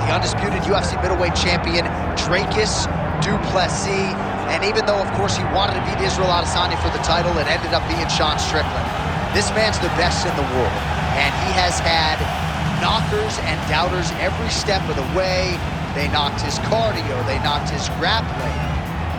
the undisputed UFC middleweight champion, Dricus du Plessis. And even though, of course, he wanted to beat Israel Adesanya for the title, it ended up being Sean Strickland. This man's the best in the world, and he has had knockers and doubters every step of the way. They knocked his cardio, they knocked his grappling.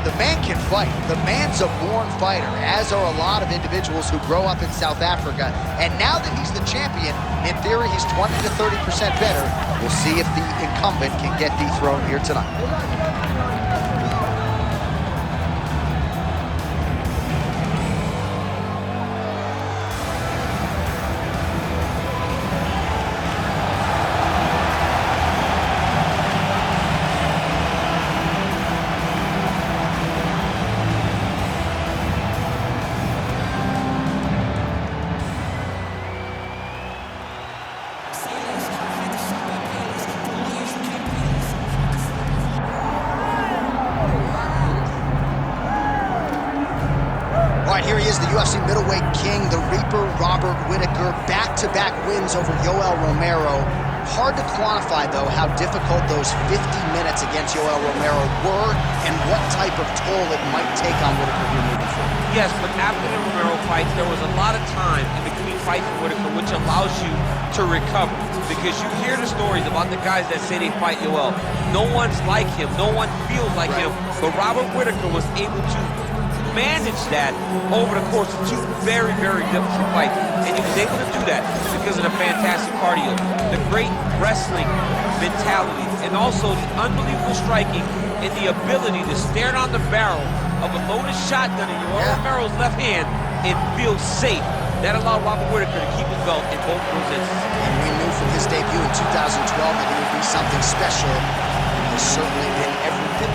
The man can fight. The man's a born fighter, as are a lot of individuals who grow up in South Africa. And now that he's the champion, in theory, he's 20 to 30% better. We'll see if the incumbent can get dethroned here tonight. Here he is, the UFC middleweight king, the Reaper, Robert Whittaker, back-to-back wins over Yoel Romero. Hard to quantify, though, how difficult those 50 minutes against Yoel Romero were and what type of toll it might take on Whittaker here moving forward. Yes, but after the Romero fights, there was a lot of time in between fights with Whittaker, which allows you to recover. Because you hear the stories about the guys that say they fight Yoel. No one's like him. No one feels like him. But Robert Whittaker was able to manage that over the course of two very, very difficult fights. And he was able to do that because of the fantastic cardio, the great wrestling mentality, and also the unbelievable striking and the ability to stare down the barrel of a loaded shotgun in Yoel Romero's left hand and feel safe. That allowed Robert Whittaker to keep his belt in both of those instances. And we knew from his debut in 2012 that he would be something special, and he's certainly been every bit.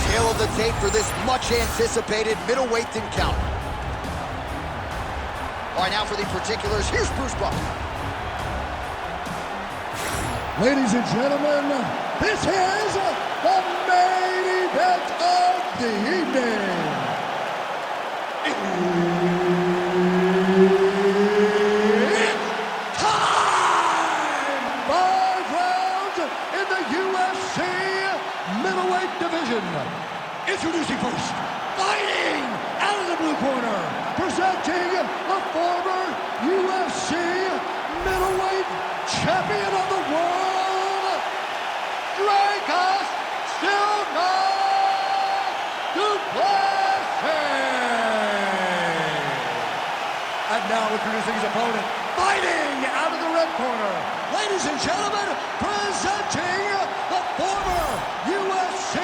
Tail of the tape for this much-anticipated middleweight encounter. All right, now for the particulars, here's Bruce Buffer. Ladies and gentlemen, this is the main event of the evening. It's time! 5 rounds in the UFC middleweight division. Introducing first, fighting out of the blue corner, presenting the former UFC middleweight champion of the world, Dricus du Plessis. And now introducing his opponent, fighting out of the red corner, ladies and gentlemen, presenting the former UFC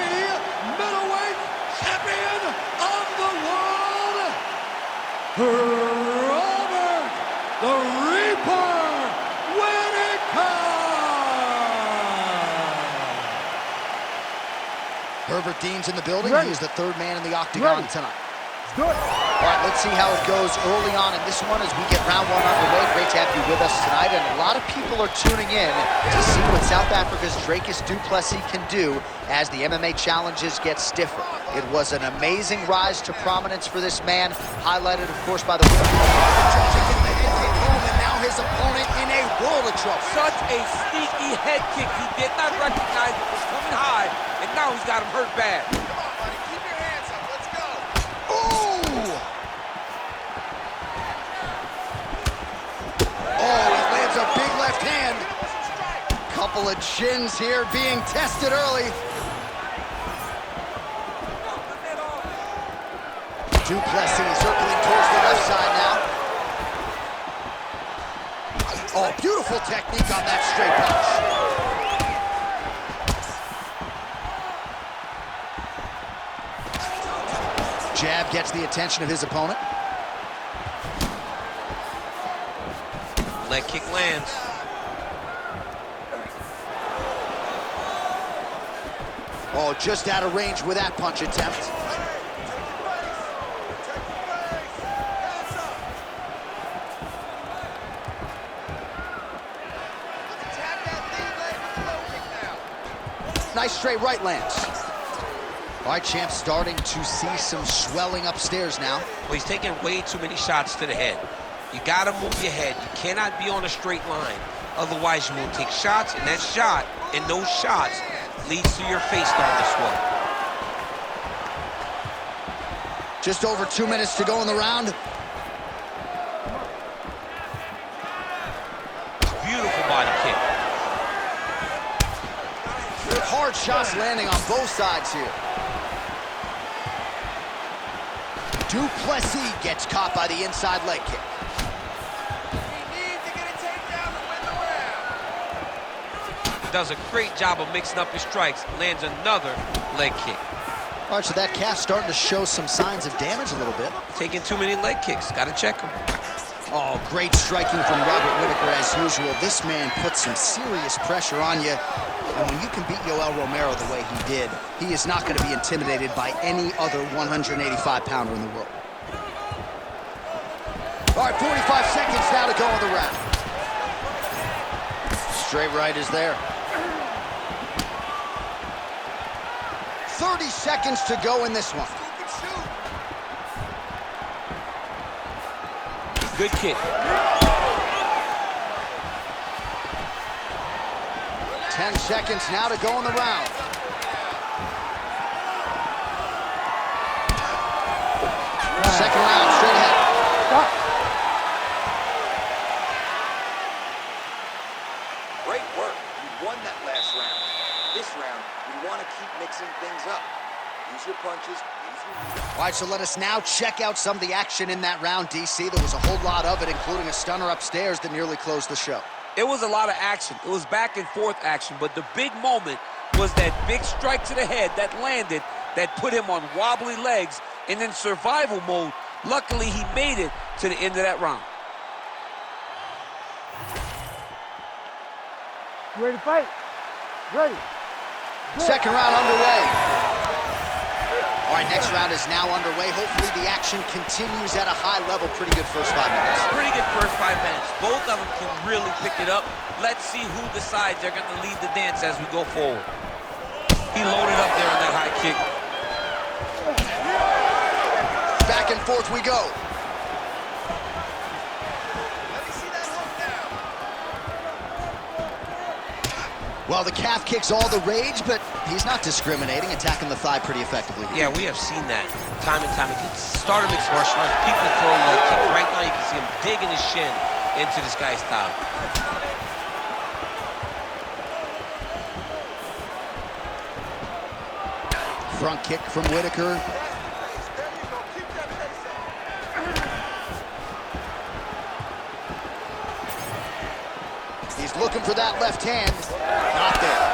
middleweight champion of the world, Robert the Reaper Whittaker. Herbert Dean's in the building. He is the third man in the octagon tonight. Good. All right, let's see how it goes early on in this one as we get round one underway. Great to have you with us tonight, and a lot of people are tuning in to see what South Africa's Dricus du Plessis can do as the MMA challenges get stiffer. It was an amazing rise to prominence for this man, highlighted, of course, by the and now his opponent in a world of trouble. Such a sneaky head kick. He did not recognize it was coming high, and now he's got him hurt bad. Couple of chins here being tested early. Du Plessis circling towards the left side now. Oh, beautiful technique on that straight punch. Jab gets the attention of his opponent. Leg kick lands. Oh, just out of range with that punch attempt. Nice straight right lands. All right, champ, starting to see some swelling upstairs now. Well, he's taking way too many shots to the head. You gotta move your head. You cannot be on a straight line. Otherwise, you will take shots, and that shot and those shots leads to your face starting to swell. Just over 2 minutes to go in the round. Beautiful body kick. Hard shots landing on both sides here. Du Plessis gets caught by the inside leg kick. Does a great job of mixing up his strikes. Lands another leg kick. All right, so that calf starting to show some signs of damage a little bit. Taking too many leg kicks. Got to check him. Oh, great striking from Robert Whittaker as usual. This man puts some serious pressure on you. And when you can beat Yoel Romero the way he did, he is not going to be intimidated by any other 185-pounder in the world. All right, 45 seconds now to go in the round. Straight right is there. 30 seconds to go in this one. Good kick. 10 seconds now to go in the round. Second round, straight ahead. Great work. You won that last round. This round, you want to keep mixing things up. Use your punches, use your... All right, so let us now check out some of the action in that round, DC. There was a whole lot of it, including a stunner upstairs that nearly closed the show. It was a lot of action. It was back and forth action, but the big moment was that big strike to the head that landed, that put him on wobbly legs, and in survival mode, luckily he made it to the end of that round. You ready to fight? Ready. Second round underway. All right, next round is now underway. Hopefully the action continues at a high level. Pretty good first 5 minutes. Pretty good first 5 minutes. Both of them can really pick it up. Let's see who decides they're going to lead the dance as we go forward. He loaded up there on that high kick. Back and forth we go. Well, the calf kick's all the rage, but he's not discriminating, attacking the thigh pretty effectively. Yeah, we have seen that time and time again. Start of mixed martial arts, people throw leg kicks. Right now you can see him digging his shin into this guy's thigh. Front kick from Whittaker. He's looking for that left hand. Not there.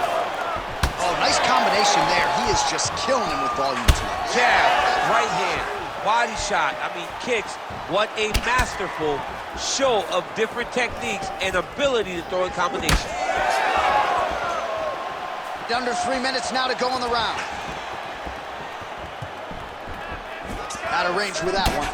Oh, nice combination there. He is just killing him with volume tonight. Jab, right hand, body shot. I mean, kicks. What a masterful show of different techniques and ability to throw in combination. Under 3 minutes now to go in the round. Out of range with that one.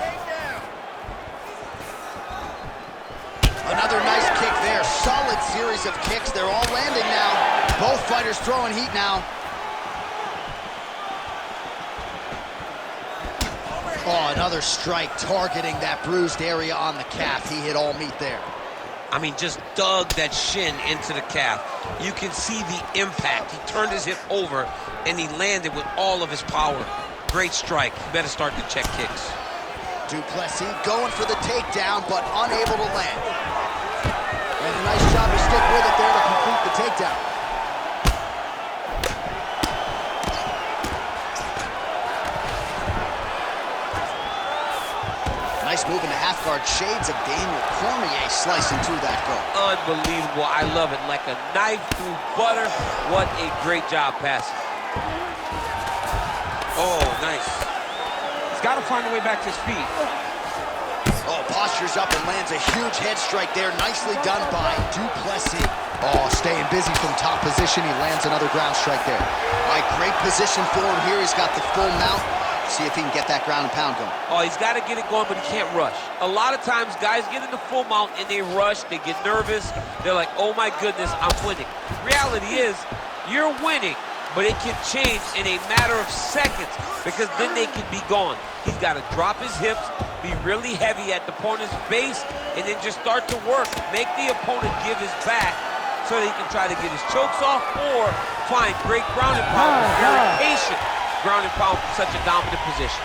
Another nice kick there. Solid series of kicks. They're all landing now. Both fighters throwing heat now. Oh, another strike targeting that bruised area on the calf. He hit all meat there. I mean, just dug that shin into the calf. You can see the impact. He turned his hip over, and he landed with all of his power. Great strike. You better start to check kicks. Du Plessis going for the takedown, but unable to land. And a nice job to stick with it there to complete the takedown. Nice move into half guard. Shades of Daniel Cormier slicing through that goal. Unbelievable. I love it. Like a knife through butter. What a great job passing. Oh, nice. He's got to find a way back to his feet. Oh, postures up and lands a huge head strike there. Nicely done by Du Plessis. Oh, staying busy from top position. He lands another ground strike there. All right, great position for him here. He's got the full mount. See if he can get that ground and pound going. Oh, he's got to get it going, but he can't rush. A lot of times, guys get in the full mount and they rush. They get nervous. They're like, oh my goodness, I'm winning. Reality is, you're winning but it can change in a matter of seconds because then they can be gone. He's got to drop his hips, be really heavy at the opponent's base, and then just start to work. Make the opponent give his back so that he can try to get his chokes off or find great ground and pound. Very patient ground and pound from such a dominant position.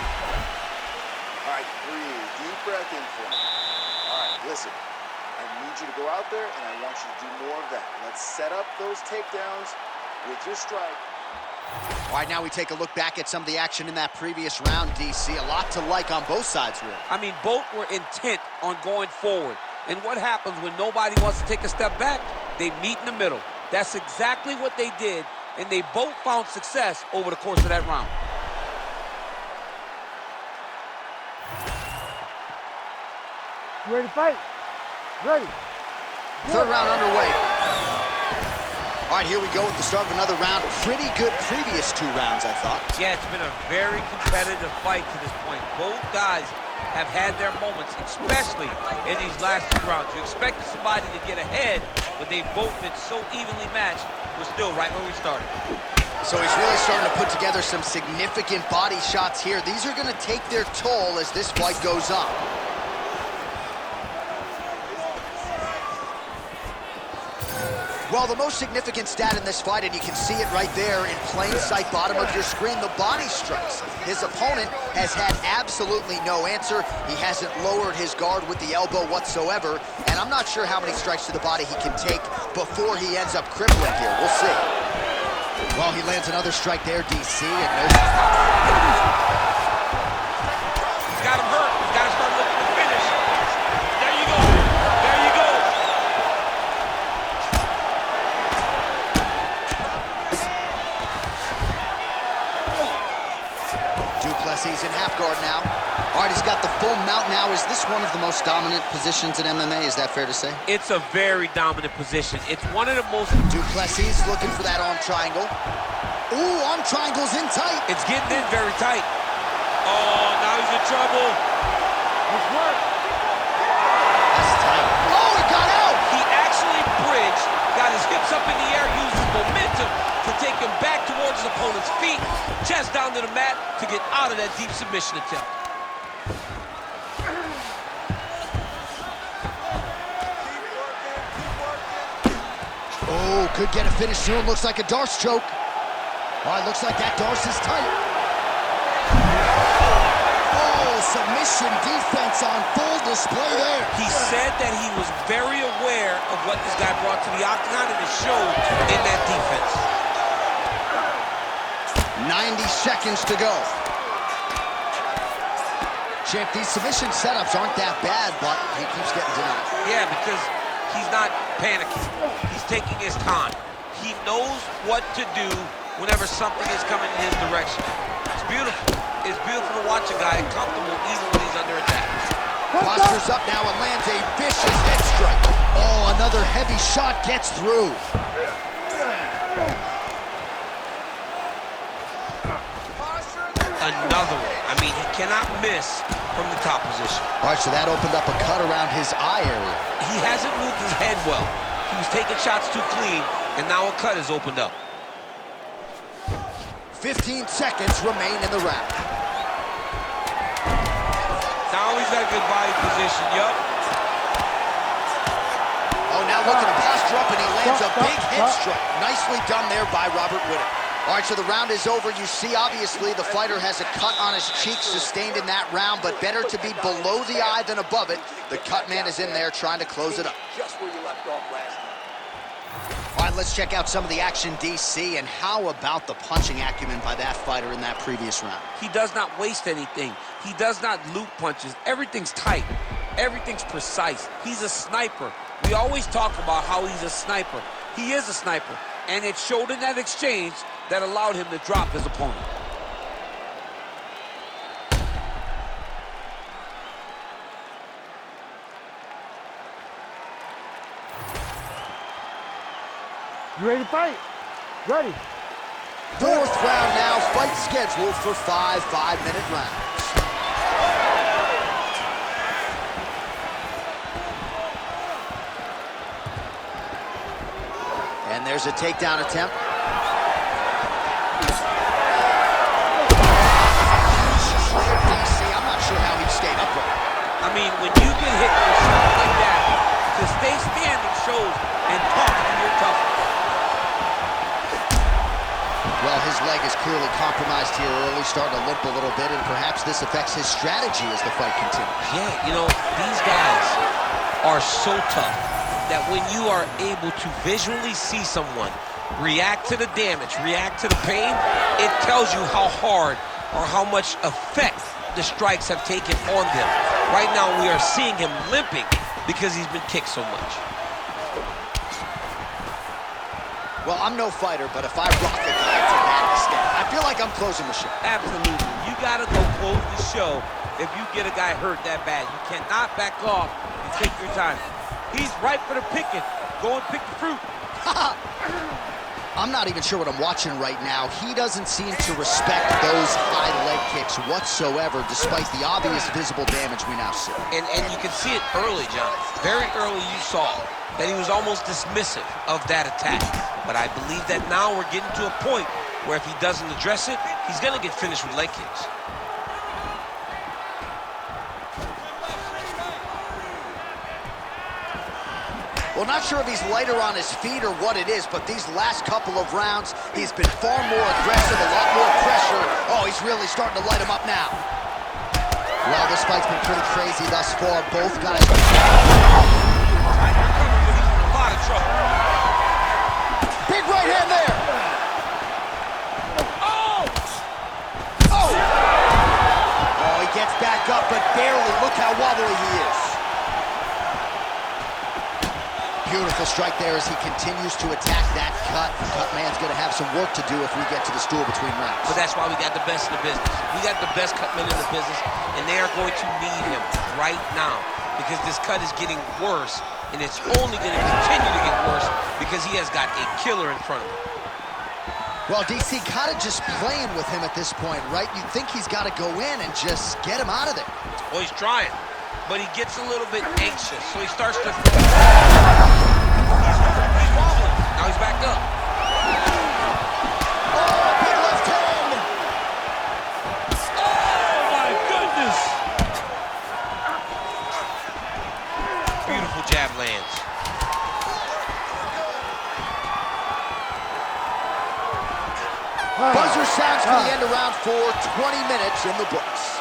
All right, breathe. Deep breath in for me. All right, listen. I need you to go out there, and I want you to do more of that. Let's set up those takedowns with your strike. All right, now we take a look back at some of the action in that previous round, DC. A lot to like on both sides, really. I mean, both were intent on going forward. And what happens when nobody wants to take a step back? They meet in the middle. That's exactly what they did, and they both found success over the course of that round. You ready to fight? Ready. Third round underway. All right, here we go with the start of another round. Pretty good previous two rounds, I thought. Yeah, it's been a very competitive fight to this point. Both guys have had their moments, especially in these last two rounds. You expected somebody to get ahead, but they've both been so evenly matched. We're still right where we started. So he's really starting to put together some significant body shots here. These are going to take their toll as this fight goes on. Well, the most significant stat in this fight, and you can see it right there in plain sight, bottom of your screen, the body strikes. His opponent has had absolutely no answer. He hasn't lowered his guard with the elbow whatsoever, and I'm not sure how many strikes to the body he can take before he ends up crippling here. We'll see. Well, he lands another strike there, DC, and no... He's got him hurt. He's got to start looking to finish. There you go. There you go. Duplessis in half guard now. All right, he's got the full mount now. Is this one of the most dominant positions in MMA? Is that fair to say? It's a very dominant position. It's one of the most... Duplessis looking for that arm triangle. Ooh, arm triangle's in tight. It's getting in very tight. Oh, now he's in trouble. Let's work. That's tight. Oh, it got out! He actually bridged, got his hips up in the air, used his momentum to take him back towards his opponent's feet, chest down to the mat to get out of that deep submission attempt. Oh, could get a finish soon. Looks like a Darce choke. All right, looks like that Darce is tight. Oh, submission defense on full display there. He said that he was very aware of what this guy brought to the octagon, and it showed in that defense. 90 seconds to go. Champ, these submission setups aren't that bad, but he keeps getting denied. Yeah, because he's not panicking. He's taking his time. He knows what to do whenever something is coming in his direction. It's beautiful. It's beautiful to watch a guy comfortable even when he's under attack. Postures up now and lands a vicious head strike. Oh, another heavy shot gets through. Another one. I mean, he cannot miss from the top position. All right, so that opened up a cut around his eye area. He hasn't moved his head well. He was taking shots too clean, and now a cut has opened up. 15 seconds remain in the round. Now he's got a good body position, yup. Oh, now looking to posture up, and he lands a big head strike. Nicely done there by Robert Whittaker. All right, so the round is over. You see, obviously, the fighter has a cut on his cheek sustained in that round, but better to be below the eye than above it. The cut man is in there trying to close it up. Just where you left off last time. All right, let's check out some of the action, DC, and how about the punching acumen by that fighter in that previous round? He does not waste anything. He does not loop punches. Everything's tight. Everything's precise. He's a sniper. We always talk about how he's a sniper. He is a sniper, and it showed in that exchange that allowed him to drop his opponent. You ready to fight? Ready. Fourth round now, fight scheduled for 5 5-minute rounds. And there's a takedown attempt. is clearly compromised here early, starting to limp a little bit, and perhaps this affects his strategy as the fight continues. Yeah, you know, these guys are so tough that when you are able to visually see someone react to the damage, react to the pain, it tells you how hard or how much effect the strikes have taken on them. Right now, we are seeing him limping because he's been kicked so much. Well, I'm no fighter, but if I rock a guy to that extent, I feel like I'm closing the show. Absolutely. You got to go close the show if you get a guy hurt that bad. You cannot back off and take your time. He's ripe for the picking. Go and pick the fruit. I'm not even sure what I'm watching right now. He doesn't seem to respect those high leg kicks whatsoever, despite the obvious visible damage we now see. And you can see it early, John. Very early you saw that he was almost dismissive of that attack. But I believe that now we're getting to a point where if he doesn't address it, he's going to get finished with leg kicks. Well, not sure if he's lighter on his feet or what it is, but these last couple of rounds, he's been far more aggressive, a lot more pressure. Oh, he's really starting to light him up now. Well, this fight's been pretty crazy thus far. Both guys... He's in a lot of trouble. Big right hand there. Oh! Oh! Oh, he gets back up, but barely. Look how wobbly he is. Beautiful strike there as he continues to attack that cut. Cut man's going to have some work to do if we get to the stool between rounds. But that's why we got the best in the business. We got the best cut men in the business, and they are going to need him right now because this cut is getting worse, and it's only going to continue to get worse because he has got a killer in front of him. Well, DC kind of just playing with him at this point, right? You think he's got to go in and just get him out of there. Well, he's trying, but he gets a little bit anxious, so he starts to... He's wobbling. Now he's back up. Oh, big left hand! Oh, my goodness! Beautiful jab lands. Buzzer sounds for the end of round 4, 20 minutes in the books.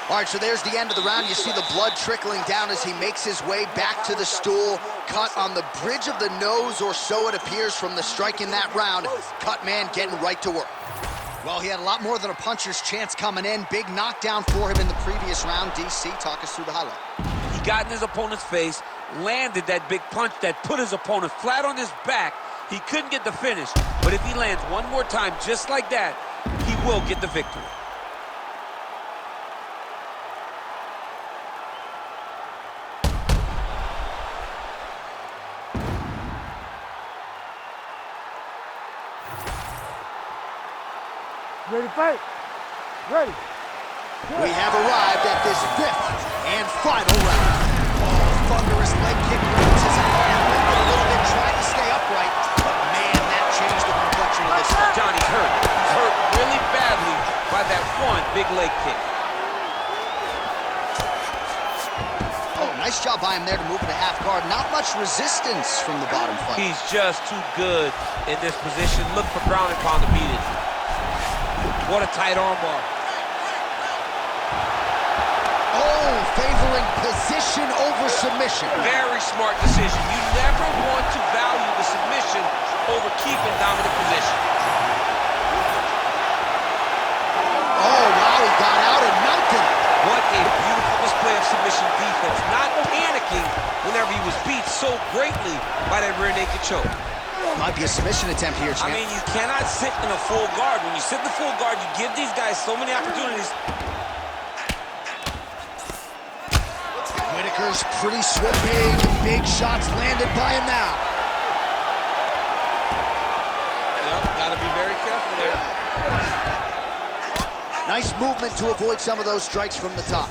All right, so there's the end of the round. You see the blood trickling down as he makes his way back to the stool. Cut on the bridge of the nose, or so it appears from the strike in that round. Cut man getting right to work. Well, he had a lot more than a puncher's chance coming in. Big knockdown for him in the previous round. DC, talk us through the highlight. He got in his opponent's face, landed that big punch that put his opponent flat on his back. He couldn't get the finish, but if he lands one more time just like that, he will get the victory. Ready to fight? Ready. We have arrived at this 5th and final round. Oh, thunderous leg kick brings his opponent with a little bit, trying to stay upright. But man, that changed the complexion of this fight. Johnny's hurt. He's hurt really badly by that one big leg kick. Oh, nice job by him there to move into half guard. Not much resistance from the bottom fight. He's just too good in this position. Look for ground and pound to beat it. What a tight armbar. Oh, favoring position over submission. Very smart decision. You never want to value the submission over keeping dominant position. Oh, wow, he got out and mounted it. What a beautiful display of submission defense. Not panicking whenever he was beat so greatly by that rear naked choke. Might be a submission attempt here, champ. I mean, you cannot sit in a full guard. When you sit in the full guard, you give these guys so many opportunities. Whittaker's pretty swift. Big shots landed by him now. Yep, gotta be very careful there. Nice movement to avoid some of those strikes from the top.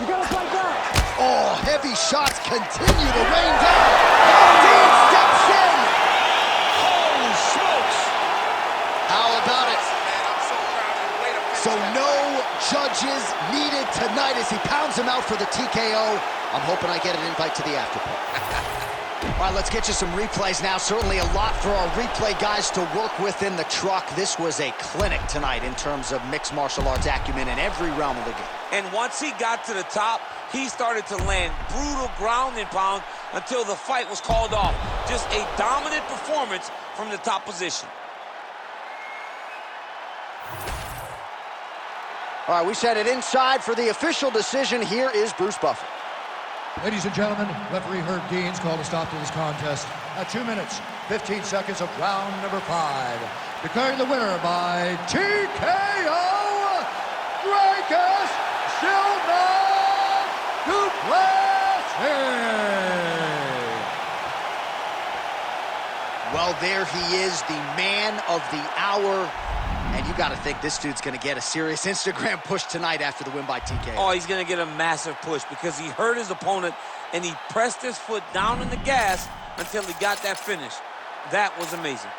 You gotta fight back. Oh, heavy shots continue to rain down. Dean steps in. Holy smokes! How about it? So no judges needed tonight as he pounds him out for the TKO. I'm hoping I get an invite to the after party. All right, let's get you some replays now. Certainly a lot for our replay guys to work with in the truck. This was a clinic tonight in terms of mixed martial arts acumen in every realm of the game. And once he got to the top, he started to land brutal ground and pound until the fight was called off. Just a dominant performance from the top position. All right, we set it inside for the official decision. Here is Bruce Buffer. Ladies and gentlemen, referee Herb Deans called a stop to this contest at 2 minutes, 15 seconds of round number 5. Declaring the winner by TKO, Dracus Duplessis. Well, there he is, the man of the hour. And you got to think this dude's going to get a serious Instagram push tonight after the win by TKO. Oh, he's going to get a massive push because he hurt his opponent and he pressed his foot down on the gas until he got that finish. That was amazing.